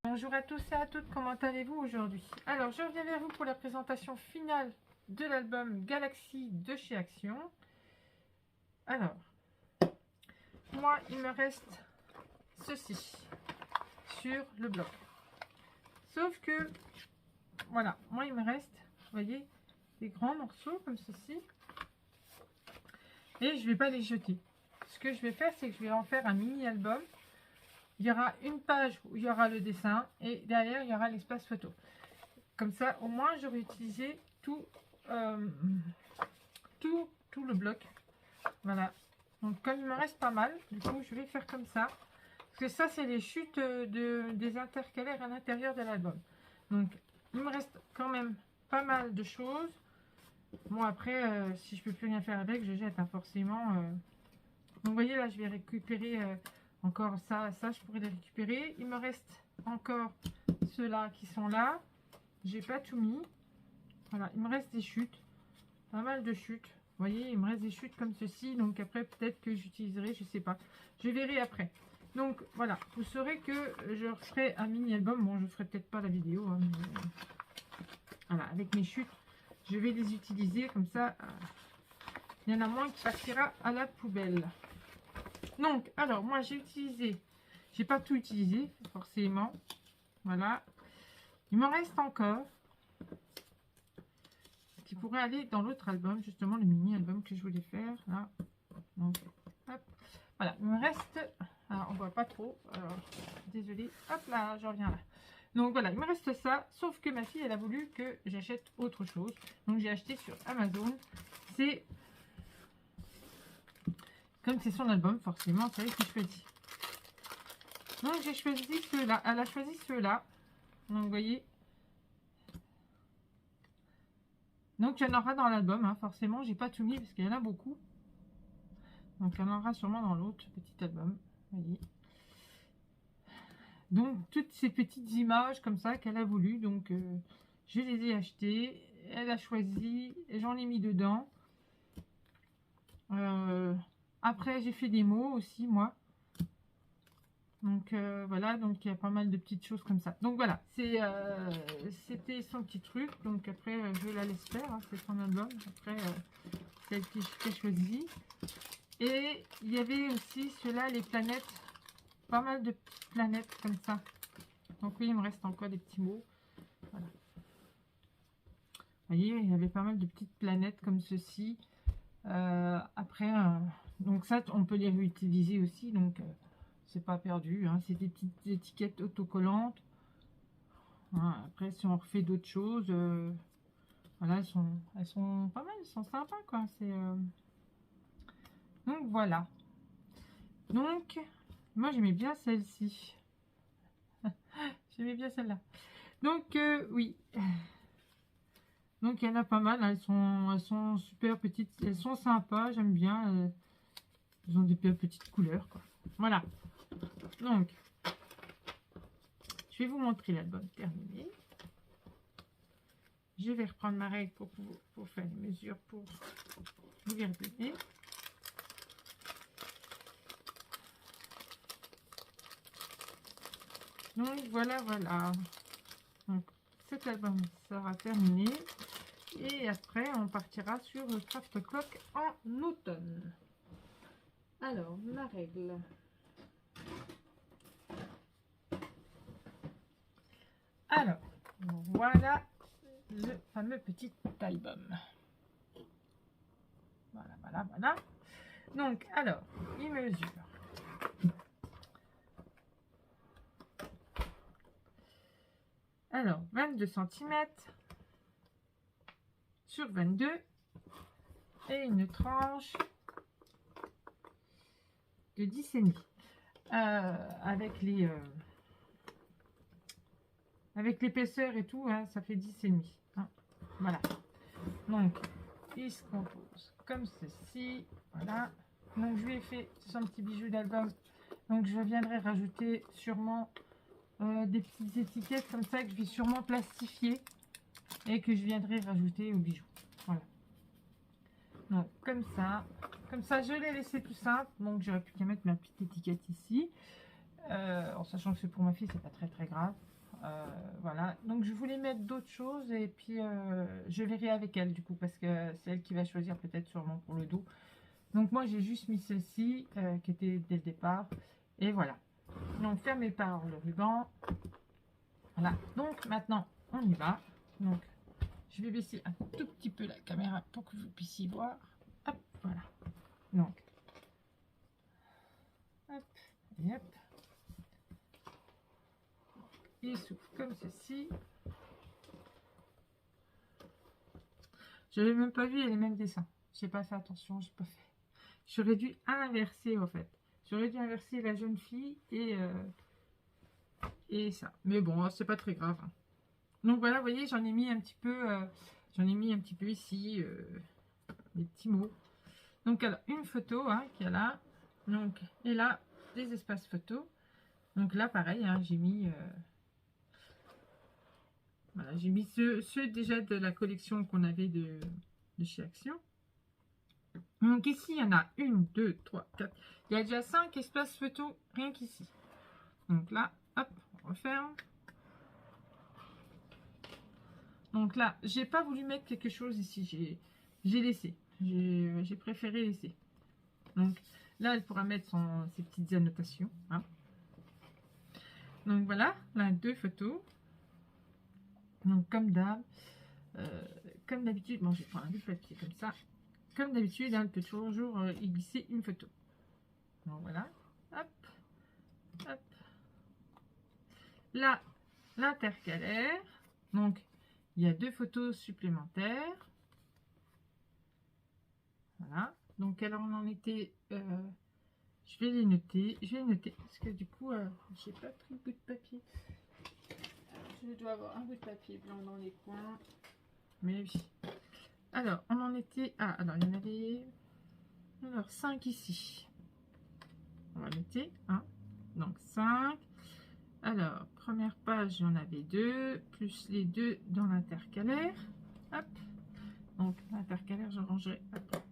Bonjour à tous et à toutes, comment allez-vous aujourd'hui? Alors, je reviens vers vous pour la présentation finale de l'album Galaxy de chez Action. Alors, moi, il me reste ceci sur le bloc. Sauf que, voilà, moi, il me reste, vous voyez, des grands morceaux comme ceci. Et je ne vais pas les jeter. Ce que je vais faire, c'est que je vais en faire un mini-album. Il y aura une page où il y aura le dessin et derrière il y aura l'espace photo. Comme ça, au moins, j'aurai utilisé tout le bloc. Voilà. Donc, comme il me reste pas mal, du coup, je vais faire comme ça. Parce que ça, c'est les chutes des intercalaires à l'intérieur de l'album. Donc, il me reste quand même pas mal de choses. Bon, après, si je peux plus rien faire avec, je jette, hein, forcément. Donc, vous voyez, là, je vais récupérer... encore ça, je pourrais les récupérer. Il me reste encore ceux-là qui sont là. J'ai pas tout mis. Voilà, il me reste des chutes. Pas mal de chutes. Vous voyez, il me reste des chutes comme ceci. Donc après, peut-être que j'utiliserai, je sais pas. Je verrai après. Donc voilà, vous saurez que je ferai un mini-album. Bon, je ferai peut-être pas la vidéo. Hein, mais... Voilà, avec mes chutes, je vais les utiliser. Comme ça, il y en a moins qui partira à la poubelle. Donc, alors, moi, j'ai utilisé, j'ai pas tout utilisé, forcément. Voilà. Il m'en reste encore, qui pourrait aller dans l'autre album, justement, le mini-album que je voulais faire, là. Donc, hop. Voilà, il me reste, alors, on voit pas trop, alors, désolé, hop là, je reviens là. Donc, voilà, il me reste ça, sauf que ma fille, elle a voulu que j'achète autre chose. Donc, j'ai acheté sur Amazon, c'est... Comme c'est son album, forcément, c'est elle qui choisit. Donc, j'ai choisi ceux-là. Elle a choisi ceux-là. Donc, vous voyez. Donc, il y en aura dans l'album, hein, forcément. J'ai pas tout mis parce qu'il y en a beaucoup. Donc, il y en aura sûrement dans l'autre petit album. Vous voyez. Donc, toutes ces petites images comme ça qu'elle a voulu. Donc, je les ai achetées. Elle a choisi. J'en ai mis dedans. Après, j'ai fait des mots aussi, moi. Donc voilà, donc il y a pas mal de petites choses comme ça. Donc voilà, c'était son petit truc. Donc après, je la laisse faire, hein, c'est son album. Après, c'est elle qui a choisi. Et il y avait aussi ceux-là, les planètes. Pas mal de petites planètes comme ça. Donc oui, il me reste encore des petits mots. Voilà. Vous voyez, il y avait pas mal de petites planètes comme ceci. Après, donc ça, on peut les réutiliser aussi. Donc... c'est pas perdu, hein. C'est des petites étiquettes autocollantes. Voilà. Après, si on refait d'autres choses, voilà, elles sont pas mal, elles sont sympas, quoi. Donc voilà. Donc, moi j'aimais bien celle-ci. J'aimais bien celle-là. Donc oui. Donc il y en a pas mal, hein. Elles sont super petites, elles sont sympas, j'aime bien. Elles ont des petites couleurs, quoi. Voilà. Donc, je vais vous montrer l'album terminé. Je vais reprendre ma règle pour faire les mesures pour vous les redonner. Donc voilà, voilà. Donc cet album sera terminé. Et après, on partira sur le Craft Clock en automne. Alors, ma règle. Alors, voilà le fameux petit album. Voilà, voilà, voilà. Donc, alors, il mesure. Alors, 22 cm sur 22 et une tranche de 10,5. Avec l'épaisseur et tout, hein, ça fait 10,5. Hein. Voilà. Donc, il se compose comme ceci. Voilà. Donc, je lui ai fait son petit bijou d'album. Donc, je viendrai rajouter sûrement des petites étiquettes comme ça que je vais sûrement plastifier et que je viendrai rajouter au bijou. Voilà. Donc, comme ça. Comme ça, je l'ai laissé tout simple. Donc, j'aurais pu mettre ma petite étiquette ici. En sachant que c'est pour ma fille, c'est pas très très grave. Voilà. Donc, je voulais mettre d'autres choses. Et puis, je verrai avec elle, du coup. Parce que c'est elle qui va choisir peut-être sûrement pour le dos. Donc, moi, j'ai juste mis celle-ci, qui était dès le départ. Et voilà. Donc, fermez par le ruban. Voilà. Donc, maintenant, on y va. Donc, je vais baisser un tout petit peu la caméra pour que vous puissiez voir. Hop, voilà. Donc, hop, et hop. Il s'ouvre comme ceci. Je n'avais même pas vu, il y a les mêmes dessins. J'ai pas fait attention, j'ai pas fait. J'aurais dû inverser, en fait. J'aurais dû inverser la jeune fille et ça. Mais bon, c'est pas très grave. Donc voilà, vous voyez, j'en ai mis un petit peu, ici, des petits mots. Donc, alors, une photo qu'il y a là. Donc, et là, des espaces photos. Donc là, pareil, j'ai mis... voilà, j'ai mis ceux déjà de la collection qu'on avait de chez Action. Donc ici, il y en a 1, 2, 3, 4. Il y a déjà 5 espaces photos rien qu'ici. Donc là, hop, on referme. Donc là, j'ai pas voulu mettre quelque chose ici. J'ai laissé. J'ai préféré laisser. Donc là, elle pourra mettre ses petites annotations. Donc voilà, là, 2 photos. Donc comme d'hab, comme d'habitude, bon, je prends un bout de papier comme ça. Comme d'habitude, elle peut toujours y glisser une photo. Donc voilà, hop, hop. Là, l'intercalaire. Donc, il y a 2 photos supplémentaires. Voilà. Donc, alors on en était... je vais les noter. Parce que du coup, j'ai pas pris le bout de papier. Je dois avoir un bout de papier blanc dans les coins. Mais oui. Alors, on en était... Ah, alors, il y en avait... Alors, 5 ici. On va noter. Donc, 5. Alors, première page, il y en avait 2. Plus les 2 dans l'intercalaire. Hop. Donc, l'intercalaire, je rangerai après.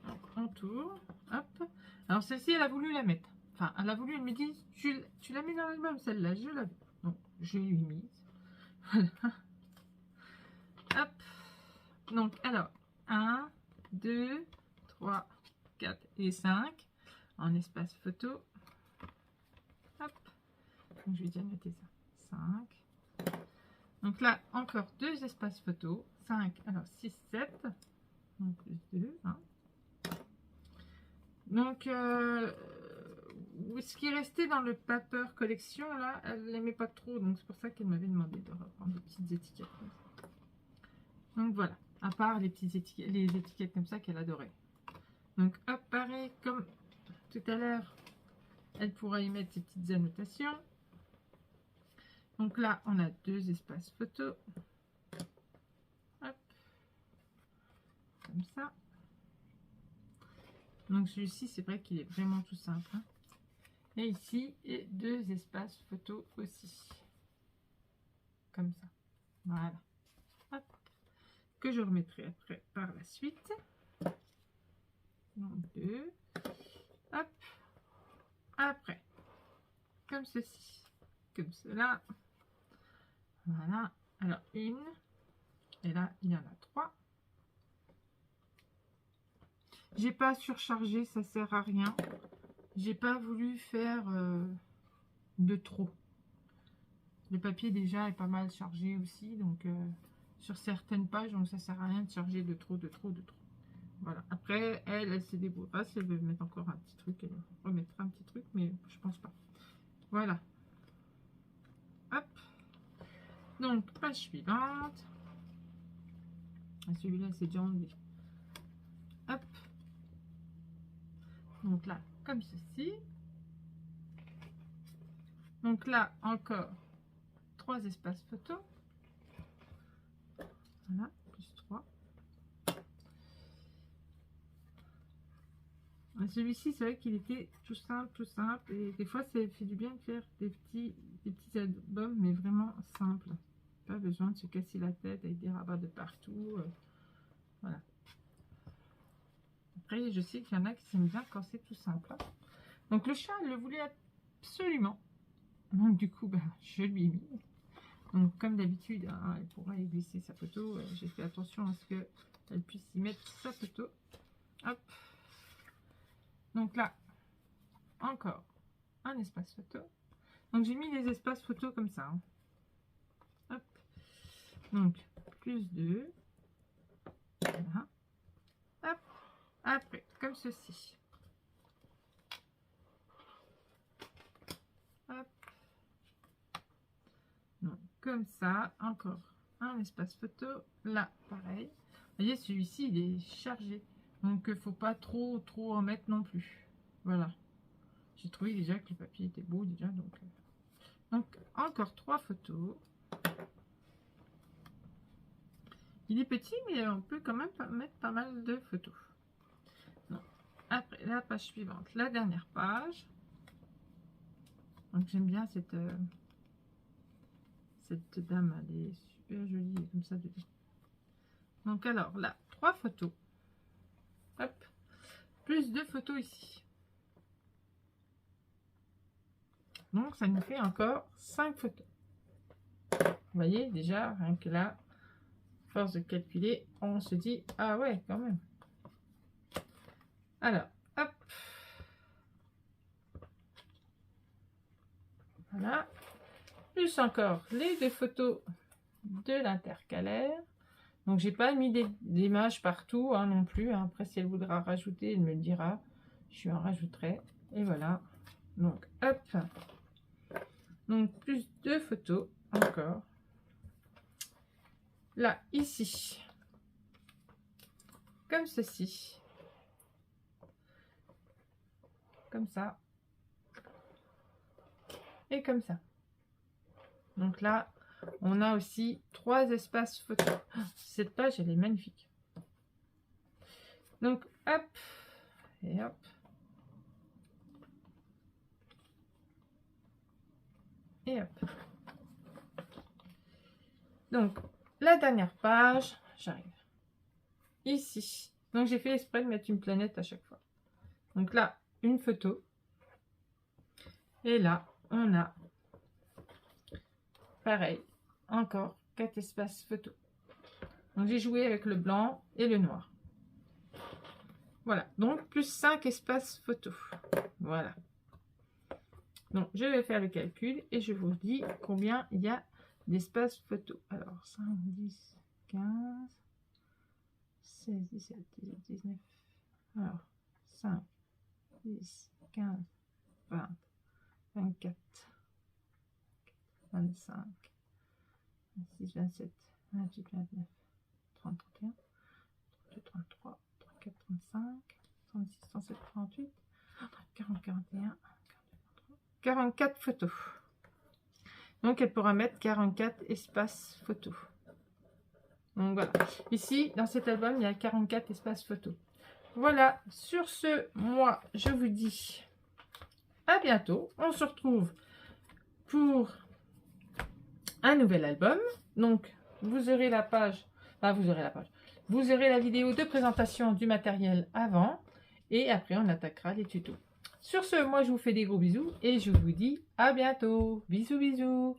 Donc, on tourne. Hop. Alors, celle-ci, elle a voulu la mettre. Enfin, elle a voulu, elle me dit, tu la mets dans l'album, celle-là. Je l'avais. Donc, je l'ai mise. Voilà. Hop. Donc, alors, 1, 2, 3, 4 et 5 en espace photo. Hop. Donc, je vais déjà noter ça. 5. Donc là, encore 2 espaces photo. 5, alors 6, 7. Donc, plus 2. Donc, ce qui est resté dans le paper collection, là, elle n'aimait pas trop. Donc, c'est pour ça qu'elle m'avait demandé de reprendre des petites étiquettes comme ça. Donc, voilà. À part les petites étiquettes, les étiquettes comme ça qu'elle adorait. Donc, hop, pareil, comme tout à l'heure, elle pourra y mettre ses petites annotations. Donc là, on a 2 espaces photo. Hop. Comme ça. Donc celui-ci, c'est vrai qu'il est vraiment tout simple. Et ici, et 2 espaces photo aussi. Comme ça. Voilà. Hop. Que je remettrai après par la suite. Donc 2. Hop. Après. Comme ceci. Comme cela. Voilà. Alors, 1. Et là, il y en a 3. J'ai pas surchargé, ça sert à rien. J'ai pas voulu faire de trop. Le papier déjà est pas mal chargé aussi, donc sur certaines pages, donc ça sert à rien de charger de trop. Voilà. Après, elle se débrouillera. Si elle veut mettre encore un petit truc, elle remettra un petit truc, mais je pense pas. Voilà. Hop. Donc, page suivante. Celui-là, c'est déjà enlevé. Hop. Donc là, comme ceci. Donc là, encore 3 espaces photo. Voilà, plus 3. Celui-ci, c'est vrai qu'il était tout simple. Et des fois, ça fait du bien de faire des petits albums, mais vraiment simples. Pas besoin de se casser la tête avec des rabats de partout. Voilà. Après, je sais qu'il y en a qui aiment bien quand c'est tout simple. Hein. Donc, le chat, il le voulait absolument. Donc, du coup, je lui ai mis. Donc, comme d'habitude, hein, elle pourra y glisser sa photo. J'ai fait attention à ce qu'elle puisse y mettre sa photo. Hop. Donc là, encore un espace photo. Donc, j'ai mis les espaces photo comme ça. Hein. Hop. Donc, plus 2. Voilà. Hop. Après, comme ceci. Hop. Donc, comme ça, encore un espace photo. Là, pareil. Vous voyez, celui-ci, il est chargé. Donc, il ne faut pas trop en mettre non plus. Voilà. J'ai trouvé déjà que le papier était beau déjà. Donc encore 3 photos. Il est petit, mais on peut quand même mettre pas mal de photos. Donc, après, la page suivante. La dernière page. Donc, j'aime bien cette dame. Elle est super jolie, comme ça. Donc, alors, là, 3 photos. Hop. Plus 2 photos ici. Donc, ça nous fait encore 5 photos. Vous voyez, déjà, rien que là, force de calculer, on se dit, ah ouais, quand même. Alors, hop. Voilà. Plus encore les 2 photos de l'intercalaire. Donc, j'ai pas mis d'images partout hein, non plus. Hein. Après, si elle voudra rajouter, elle me le dira. Je en rajouterai. Et voilà. Donc, hop. Donc, plus 2 photos encore. Là, ici. Comme ceci. Comme ça. Et comme ça. Donc là, on a aussi 3 espaces photos. Cette page, elle est magnifique. Donc, hop. Et hop. Et hop. Donc, la dernière page, j'arrive ici. Donc, j'ai fait exprès de mettre une planète à chaque fois. Donc là, une photo. Et là, on a, pareil, encore 4 espaces photo. Donc, j'ai joué avec le blanc et le noir. Voilà, donc plus 5 espaces photo. Voilà. Donc, je vais faire le calcul et je vous dis combien il y a d'espaces photo. Alors, 5, 10, 15, 16, 17, 18, 19. Alors, 5, 10, 15, 20, 24, 25, 26, 27, 28, 29, 30, 31, 32, 33, 34, 35, 36, 37, 38, 40, 41, 44 photos. Donc, elle pourra mettre 44 espaces photos. Donc, voilà. Ici, dans cet album, il y a 44 espaces photos. Voilà. Sur ce, moi, je vous dis à bientôt. On se retrouve pour un nouvel album. Donc, vous aurez la page. Enfin, vous aurez la page. Vous aurez la vidéo de présentation du matériel avant. Et après, on attaquera les tutos. Sur ce, moi, je vous fais des gros bisous et je vous dis à bientôt. Bisous, bisous.